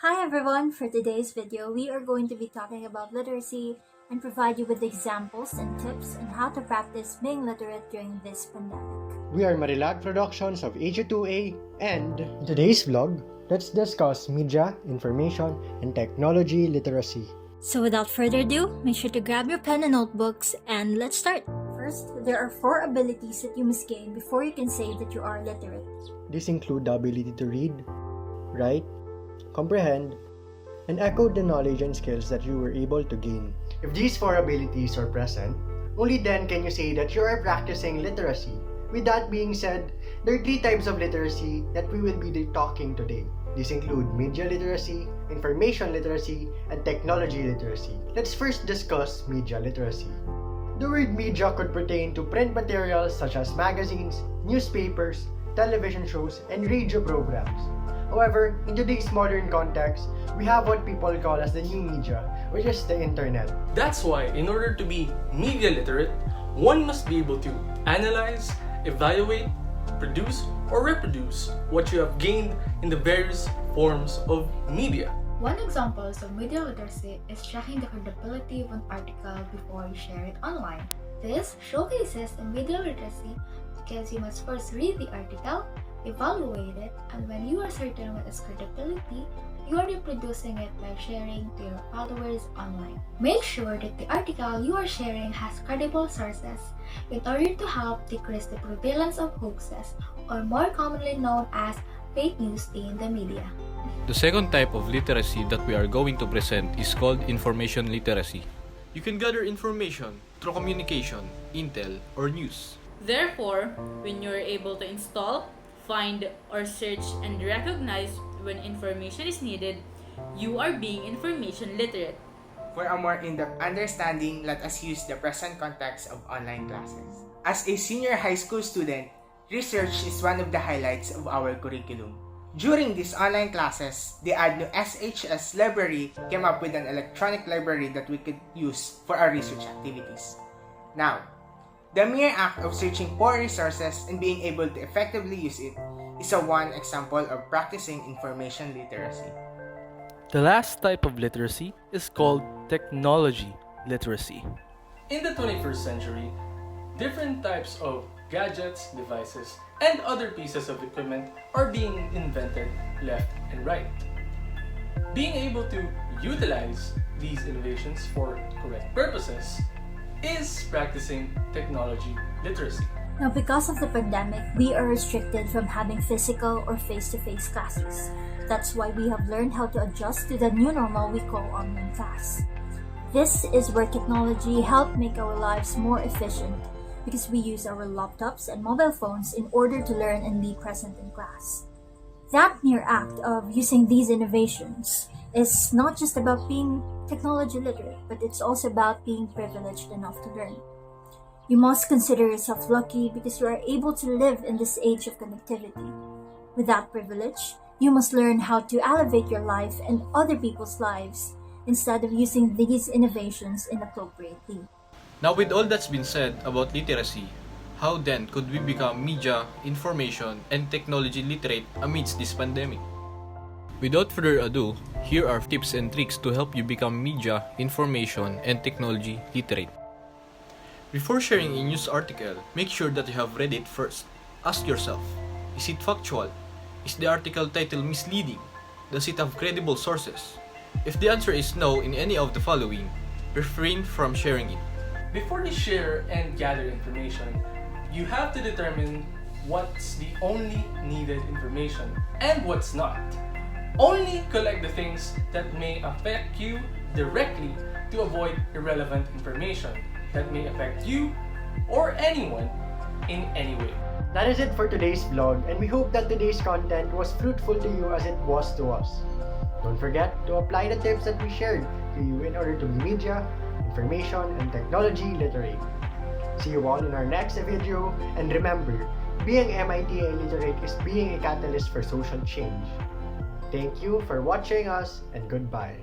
Hi everyone! For today's video, we are going to be talking about literacy and provide you with examples and tips on how to practice being literate during this pandemic. We are Marilag Productions of HU2A, and in today's vlog, let's discuss media, information, and technology literacy. So without further ado, make sure to grab your pen and notebooks and let's start! First, there are 4 abilities that you must gain before you can say that you are literate. These include the ability to read, write, comprehend, and echo the knowledge and skills that you were able to gain. If these 4 abilities are present, only then can you say that you are practicing literacy. With that being said, there are 3 types of literacy that we will be talking today. These include media literacy, information literacy, and technology literacy. Let's first discuss media literacy. The word media could pertain to print materials such as magazines, newspapers, television shows, and radio programs. However, in today's modern context, we have what people call as the new media, which is the internet. That's why, in order to be media literate, one must be able to analyze, evaluate, produce, or reproduce what you have gained in the various forms of media. One example of media literacy is checking the credibility of an article before you share it online. This showcases the media literacy because you must first read the article, evaluate it, and when you are certain with its credibility, you are reproducing it by sharing to your followers online. Make sure that the article you are sharing has credible sources in order to help decrease the prevalence of hoaxes, or more commonly known as fake news in the media. The second type of literacy that we are going to present is called information literacy. You can gather information through communication, intel, or news. Therefore, when you are able to install, find, or search and recognize when information is needed, you are being information literate. For a more in-depth understanding, let us use the present context of online classes. As a senior high school student, research is one of the highlights of our curriculum. During these online classes, the ADNO SHS library came up with an electronic library that we could use for our research activities. Now, the mere act of searching for resources and being able to effectively use it is one example of practicing information literacy. The last type of literacy is called technology literacy. In the 21st century, different types of gadgets, devices, and other pieces of equipment are being invented left and right. Being able to utilize these innovations for correct purposes is practicing technology literacy. Now, because of the pandemic, we are restricted from having physical or face-to-face classes. That's why we have learned how to adjust to the new normal we call online class. This is where technology helped make our lives more efficient because we use our laptops and mobile phones in order to learn and be present in class. That mere act of using these innovations is not just about being technology literate, but it's also about being privileged enough to learn. You must consider yourself lucky because you are able to live in this age of connectivity. With that privilege, you must learn how to elevate your life and other people's lives instead of using these innovations inappropriately. Now, with all that's been said about literacy, how then could we become media, information, and technology literate amidst this pandemic? Without further ado, here are tips and tricks to help you become media, information, and technology literate. Before sharing a news article, make sure that you have read it first. Ask yourself, is it factual? Is the article title misleading? Does it have credible sources? If the answer is no in any of the following, refrain from sharing it. Before you share and gather information, you have to determine what's the only needed information and what's not. Only collect the things that may affect you directly to avoid irrelevant information that may affect you or anyone in any way. That is it for today's vlog, and we hope that today's content was fruitful to you as it was to us. Don't forget to apply the tips that we shared to you in order to be media, information, and technology literate. See you all in our next video, and remember, being MITA literate is being a catalyst for social change. Thank you for watching us, and goodbye.